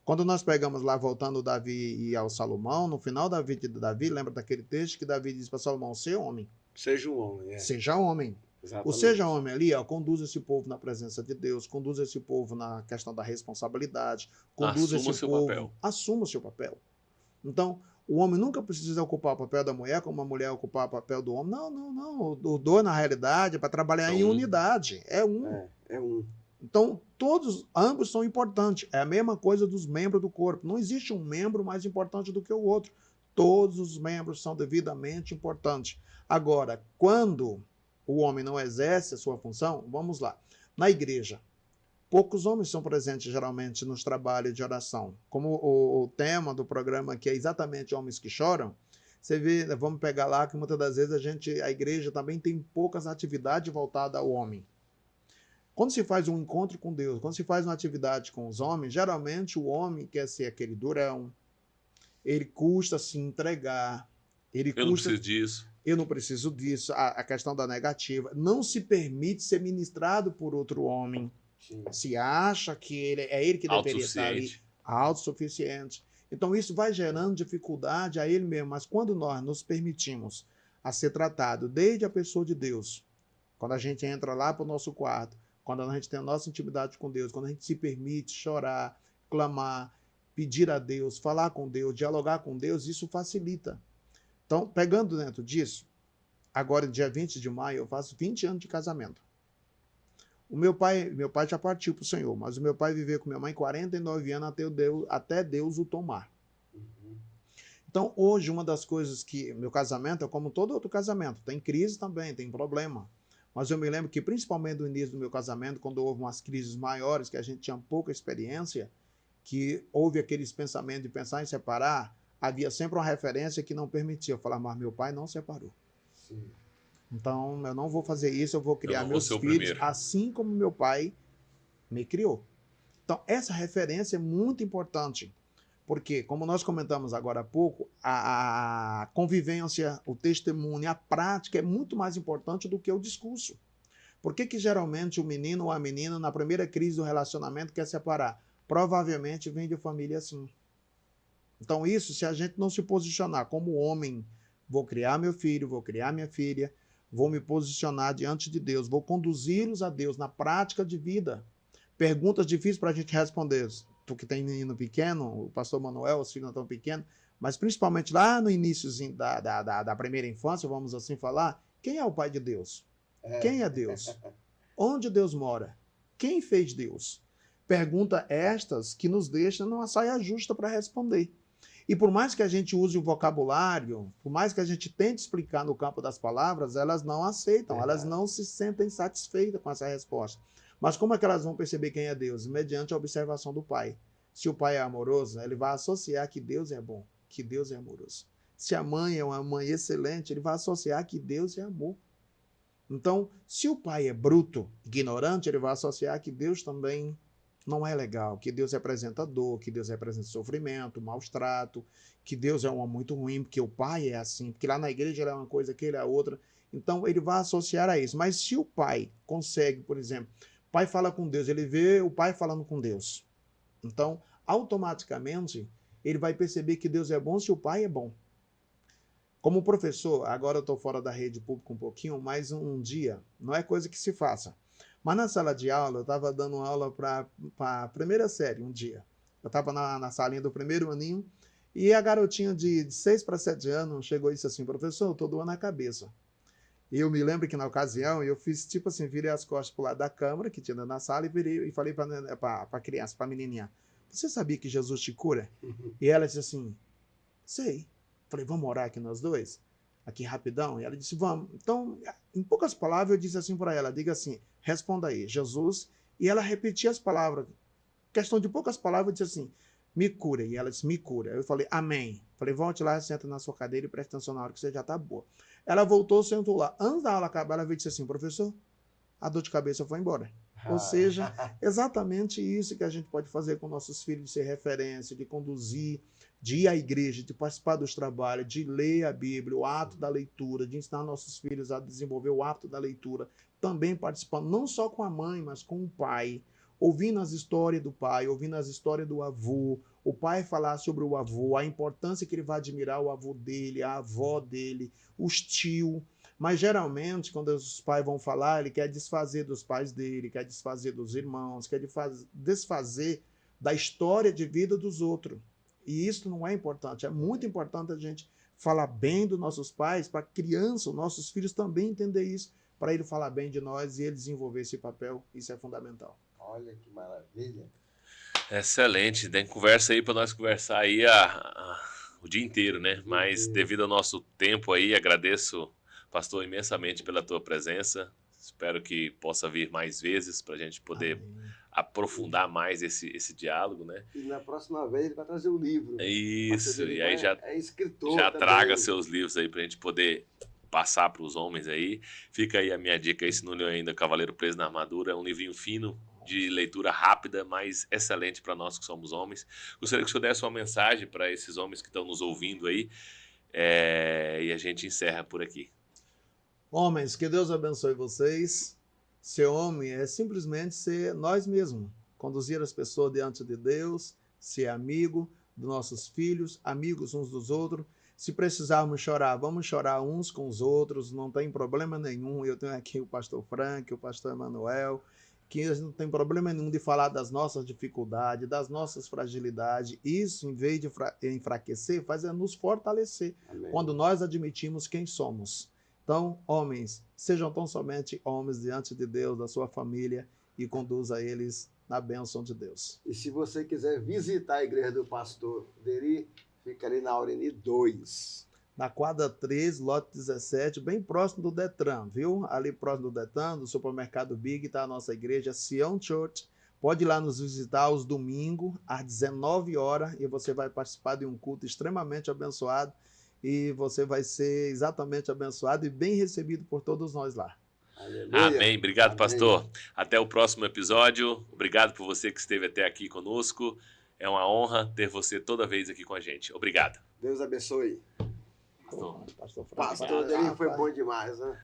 Quando nós pegamos lá, voltando Davi e ao Salomão, no final da vida de Davi, lembra daquele texto que Davi diz para Salomão, seja homem. Seja um homem, é. Seja homem. Exatamente. O seja homem ali, ó, conduz esse povo na presença de Deus, conduz esse povo na questão da responsabilidade, conduz Assuma esse seu povo, papel. assuma o seu papel. Então, o homem nunca precisa ocupar o papel da mulher como a mulher ocupar o papel do homem. Não, não, não. O dois, na realidade, é para trabalhar em unidade. É um. É um. Então, ambos são importantes. É a mesma coisa dos membros do corpo. Não existe um membro mais importante do que o outro. Todos os membros são devidamente importantes. Agora, quando o homem não exerce a sua função, vamos lá. Na igreja, poucos homens são presentes geralmente nos trabalhos de oração. Como o tema do programa aqui é exatamente homens que choram, você vê, vamos pegar lá que muitas das vezes a igreja também tem poucas atividades voltadas ao homem. Quando se faz um encontro com Deus, quando se faz uma atividade com os homens, geralmente o homem quer ser aquele durão, ele custa se entregar, Eu não preciso disso. Eu não preciso disso, a questão da negativa, não se permite ser ministrado por outro homem. Sim. Se acha que é ele que deveria estar ali, autossuficiente. Então isso vai gerando dificuldade a ele mesmo, mas quando nós nos permitimos a ser tratado desde a pessoa de Deus, quando a gente entra lá para o nosso quarto, quando a gente tem a nossa intimidade com Deus, quando a gente se permite chorar, clamar, pedir a Deus, falar com Deus, dialogar com Deus, isso facilita. Então, pegando dentro disso, agora dia 20 de maio eu faço 20 anos de casamento. O meu pai já partiu para o Senhor, mas o meu pai viveu com minha mãe 49 anos até Deus o tomar. Uhum. Então, hoje, uma das coisas que meu casamento é como todo outro casamento, tem crise também, tem problema. Mas eu me lembro que, principalmente no início do meu casamento, quando houve umas crises maiores, que a gente tinha pouca experiência, que houve aqueles pensamentos de pensar em separar, havia sempre uma referência que não permitia. Eu falava, mas meu pai não separou. Sim. Então, eu não vou fazer isso, eu vou criar meus filhos primeiro, assim como meu pai me criou. Então, essa referência é muito importante, porque, como nós comentamos agora há pouco, a convivência, o testemunho, a prática é muito mais importante do que o discurso. Por que geralmente o menino ou a menina, na primeira crise do relacionamento, quer separar? Provavelmente vem de família assim. Então, isso, se a gente não se posicionar como homem, vou criar meu filho, vou criar minha filha, vou me posicionar diante de Deus, vou conduzi-los a Deus na prática de vida. Perguntas difíceis para a gente responder. Tu que tem menino pequeno, o pastor Manuel, os filhos não estão pequenos, mas principalmente lá no iníciozinho da primeira infância, vamos assim falar, quem é o pai de Deus? Quem é Deus? Onde Deus mora? Quem fez Deus? Pergunta estas que nos deixam numa saia justa para responder. E por mais que a gente use o vocabulário, por mais que a gente tente explicar no campo das palavras, elas não aceitam, elas não se sentem satisfeitas com essa resposta. Mas como é que elas vão perceber quem é Deus? Mediante a observação do Pai. Se o Pai é amoroso, ele vai associar que Deus é bom, que Deus é amoroso. Se a mãe é uma mãe excelente, ele vai associar que Deus é amor. Então, se o pai é bruto, ignorante, ele vai associar que Deus também não é legal, que Deus representa dor, que Deus representa sofrimento, maus trato, que Deus é um homem muito ruim, porque o pai é assim, porque lá na igreja ele é uma coisa, que ele é outra. Então, ele vai associar a isso. Mas se o pai consegue, por exemplo, o pai fala com Deus, ele vê o pai falando com Deus. Então, automaticamente, ele vai perceber que Deus é bom se o pai é bom. Como professor, agora eu estou fora da rede pública um pouquinho, mas um dia, não é coisa que se faça. Mas na sala de aula, eu estava dando aula para a primeira série um dia. Eu estava na salinha do primeiro aninho e a garotinha de 6 para 7 anos chegou e disse assim, professor, eu estou doando a cabeça. E eu me lembro que na ocasião eu fiz tipo assim, virei as costas para o lado da câmera que tinha na sala e falei para a criança, para a menininha, você sabia que Jesus te cura? E ela disse assim, sei. Falei, vamos orar aqui nós dois? Aqui rapidão? E ela disse, vamos. Então, em poucas palavras, eu disse assim para ela, diga assim, responda aí, Jesus. E ela repetia as palavras. Questão de poucas palavras, eu disse assim, me cura. E ela disse, me cura. Eu falei, amém. Falei, volte lá, senta na sua cadeira e presta atenção na hora que você já está boa. Ela voltou, sentou lá. Antes da aula acabar, ela veio e disse assim, professor, a dor de cabeça foi embora. Ou seja, exatamente isso que a gente pode fazer com nossos filhos, de ser referência, de conduzir, de ir à igreja, de participar dos trabalhos, de ler a Bíblia, o ato da leitura, de ensinar nossos filhos a desenvolver o hábito da leitura, também participando, não só com a mãe, mas com o pai, ouvindo as histórias do pai, ouvindo as histórias do avô, o pai falar sobre o avô, a importância que ele vai admirar o avô dele, a avó dele, os tios. Mas geralmente, quando os pais vão falar, ele quer desfazer dos pais dele, quer desfazer dos irmãos, quer desfazer da história de vida dos outros. E isso não é importante. É muito importante a gente falar bem dos nossos pais, para a criança, os nossos filhos também entender isso, para ele falar bem de nós e ele desenvolver esse papel. Isso é fundamental. Olha que maravilha. Excelente, tem conversa aí para nós conversar aí o dia inteiro, né? Mas devido ao nosso tempo aí, agradeço, pastor, imensamente pela tua presença. Espero que possa vir mais vezes para a gente poder aprofundar mais esse diálogo, né? E na próxima vez ele vai trazer um livro. Isso, e aí é escritor já também. traga seus livros aí para a gente poder passar para os homens aí. Fica aí a minha dica aí, se não leu ainda, Cavaleiro Preso na Armadura, é um livrinho fino, de leitura rápida, mas excelente para nós que somos homens. Gostaria que o senhor desse uma mensagem para esses homens que estão nos ouvindo aí, e a gente encerra por aqui. Homens, que Deus abençoe vocês. Ser homem é simplesmente ser nós mesmos, conduzir as pessoas diante de Deus, ser amigo dos nossos filhos, amigos uns dos outros. Se precisarmos chorar, vamos chorar uns com os outros, não tem problema nenhum. Eu tenho aqui o pastor Frank, o pastor Emanuel, que não tem problema nenhum de falar das nossas dificuldades, das nossas fragilidades. Isso, em vez de enfraquecer, faz nos fortalecer. Amém. Quando nós admitimos quem somos. Então, homens, sejam tão somente homens diante de Deus, da sua família, e conduza eles na bênção de Deus. E se você quiser visitar a igreja do pastor Deri, fica ali na Aureni 2. Na quadra 3, lote 17, bem próximo do Detran, viu? Ali próximo do Detran, do supermercado Big, está a nossa igreja, Sion Church. Pode ir lá nos visitar aos domingos, às 19 horas, e você vai participar de um culto extremamente abençoado, e você vai ser exatamente abençoado e bem recebido por todos nós lá. Aleluia. Amém. Obrigado, Amém. pastor. Até o próximo episódio. Obrigado por você que esteve até aqui conosco. É uma honra ter você toda vez aqui com a gente. Obrigado. Deus abençoe. Pastor Deri foi bom demais, né?